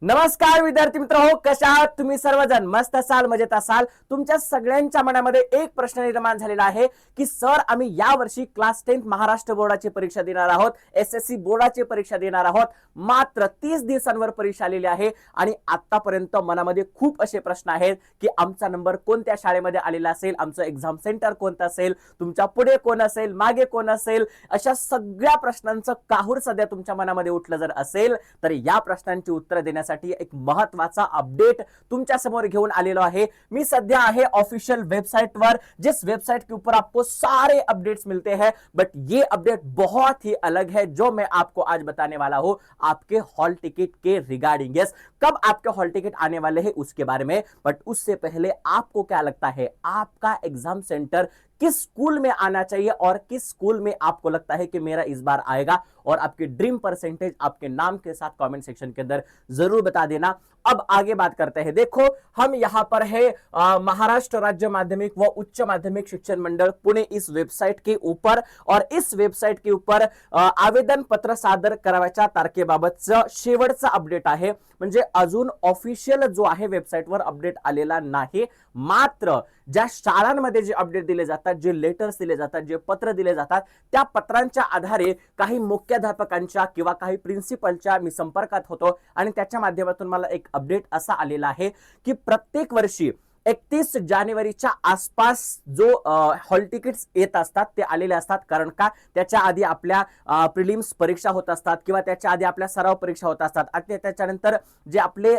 नमस्कार विद्यार्थी मित्र हो, कशा आहात तुम्ही सर्वजण? मस्त असाल, मजेत असाल. तुमच्या सगळ्यांच्या मनामध्ये एक प्रश्न निर्माण झालेला आहे की सर आम्ही या वर्षी क्लास 10 महाराष्ट्र बोर्डाची परीक्षा देणार आहोत, एसएससी बोर्डाची परीक्षा देणार आहोत. मात्र 30 दिवसांवर परीक्षा आलेली आहे आणि आतापर्यंत मनामध्ये खूप असे प्रश्न आहेत की आमचा नंबर कोणत्या शाळेमध्ये आलेला असेल, आमचं एक्झाम सेंटर कोणतं असेल, तुमच्या पुढे कोण असेल, मागे कोण असेल, अशा सगळ्या प्रश्नांचं काहूर सध्या तुमच्या मनामध्ये उठलं जर असेल तर या प्रश्नांची उत्तरं देण्यासाठी एक महत्वाचा अपडेट तुमच्या समोर घेऊन आलेलो आहे. मैं सद्या आहे ऑफिशियल वेबसाइट पर, जिस वेबसाइट के ऊपर आपको सारे अपडेट्स मिलते हैं, बट ये अपडेट बहुत ही अलग है जो मैं आपको आज बताने वाला हूं आपके हॉल टिकट के रिगार्डिंग. यस, कब आपके हॉल टिकट आने वाले हैं उसके बारे में, बट उससे पहले आपको क्या लगता है आपका एग्जाम सेंटर किस स्कूल में आना चाहिए और किस स्कूल में आपको लगता है कि मेरा इस बार आएगा, और आपकी ड्रीम परसेंटेज आपके नाम के साथ कमेंट सेक्शन के अंदर जरूर बता देना. अब आगे बात करते हैं. देखो, हम यहां पर है महाराष्ट्र राज्य माध्यमिक व उच्च माध्यमिक शिक्षण मंडळ पुणे इस वेबसाइट के ऊपर, और इस वेबसाइट के ऊपर आवेदन पत्र सादर करायच्या तारखेबाबतचं शेवटचं अपडेट आहे. म्हणजे अजून ऑफिशियल जो आहे वेबसाइटवर अपडेट आलेला नाही. मात्र ज्या शाळांमध्ये जे अपडेट दिले जातात, जे लेटर्स दिले जातात, जे पत्र दिले जातात, त्या पत्रांच्या आधारे काही मुख्याध्यापकांच्या किंवा काही प्रिन्सिपलच्या मी संपर्कात होतो आणि त्याच्या माध्यमातून मला एक अपडेट असा आलेला आहे की प्रत्येक वर्षी 31 जानेवारीच्या आसपास जो हॉल तिकीट्स येत असतात ते आलेले असतात. कारण का, त्याच्या आधी आपल्या प्रिलिम्स परीक्षा होत असतात किंवा त्याच्या आधी आपल्या सराव परीक्षा होत असतात आणि त्याच्यानंतर जे आपले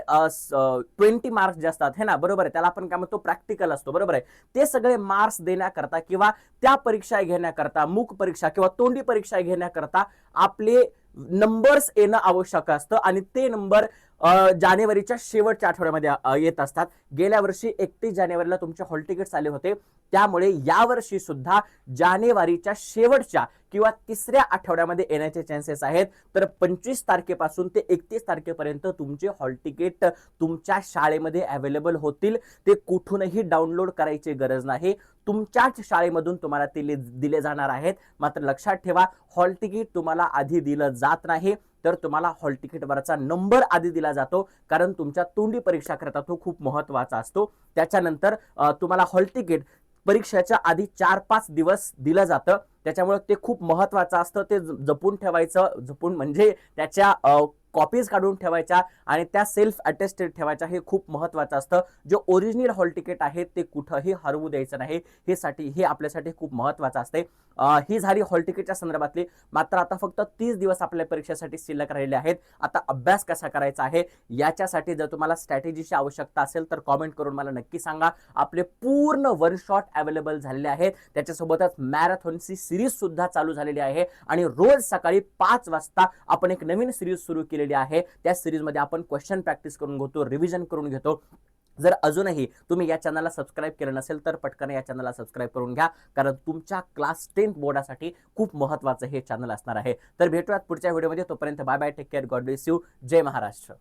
20 मार्क्स जे असतात हे ना, बरोबर आहे, त्याला आपण काय म्हणतो प्रॅक्टिकल असतो, बरोबर आहे, ते सगळे मार्क्स देण्याकरता किंवा त्या परीक्षा घेण्याकरता, मूक परीक्षा किंवा तोंडी परीक्षा घेण्याकरता आपले नंबर्स येणं आवश्यक असतं आणि ते नंबर जानेवारीच्या शेवटच्या आठवड्यामध्ये येत असतात. गेल्या वर्षी 31 जानेवारीला तुमचे हॉल तिकीट्स आले होते, त्यामुळे यावर्षी सुद्धा जानेवारीच्या शेवटच्या किंवा तिसऱ्या आठवड्यामध्ये येण्याचे चान्सेस आहेत. तर 25 तारखेपासून ते 31 तारखेपर्यंत तुमचे हॉल तिकीट तुमच्या शाळेमध्ये अवेलेबल होतील. ते कुठूनही डाउनलोड करायची गरज नाही, तुमच्याच शाळेमधून तुम्हाला ते दिले जाणार आहेत. मात्र लक्षात ठेवा, हॉल तिकीट तुम्हाला आधी दिलं जात नाही, तर तुम्हाला हॉल तिकीटवरचा नंबर आधी दिला जातो, कारण तुमच्या तोंडी परीक्षा करता तो खूप महत्त्वाचा असतो. त्याच्यानंतर तुम्हाला हॉल तिकीट परीक्षेच्या आधी 4-5 दिवस दिलं जातं, त्याच्यामुळे ते खूप महत्त्वाचं असतं. ते जपून ठेवायचं, जपून म्हणजे त्याच्या कॉपीज काढून ठेवायच्या आणि त्या सेल्फ अटेस्टेड ठेवायच्या, हे खूप महत्त्वाचं असतं. जे ओरिजिनल हॉल तिकीट आहे ते कुठंही हरवू द्यायचं नाही, हे आपल्यासाठी खूप महत्त्वाचं असते. ही झाली हॉल तिकीटच्या संदर्भातली. मात्र आता फक्त 30 दिवस आपल्या परीक्षेसाठी शिल्लक राहिले आहेत. आता अभ्यास कसा करायचा आहे याच्यासाठी जर तुम्हाला स्ट्रॅटेजीची आवश्यकता असेल तर कॉमेंट करून मला नक्की सांगा. आपले पूर्ण वन शॉट अवेलेबल झालेले आहेत, त्याच्यासोबतच मॅरेथॉनची सिरीज सुद्धा चालू झालेली आहे आणि रोज सकाळी 5 वाजता आपण एक नवीन सिरीज सुरू केलेली आहे. त्या सिरीज मध्ये आपण क्वेश्चन प्रॅक्टिस करून घेतो, रिव्हिजन करून घेतो. जर अजूनही तुम्ही या चॅनलला सबस्क्राइब केलं नसेल तर पटकन या चॅनलला सबस्क्राइब करून घ्या, कारण तुमच्या क्लास 10 बोर्डासाठी खूप महत्त्वाचं हे चॅनल असणार आहे. तर भेटूयात पुढच्या व्हिडिओमध्ये. तोपर्यंत bye bye, take care, God bless you, जय महाराष्ट्र.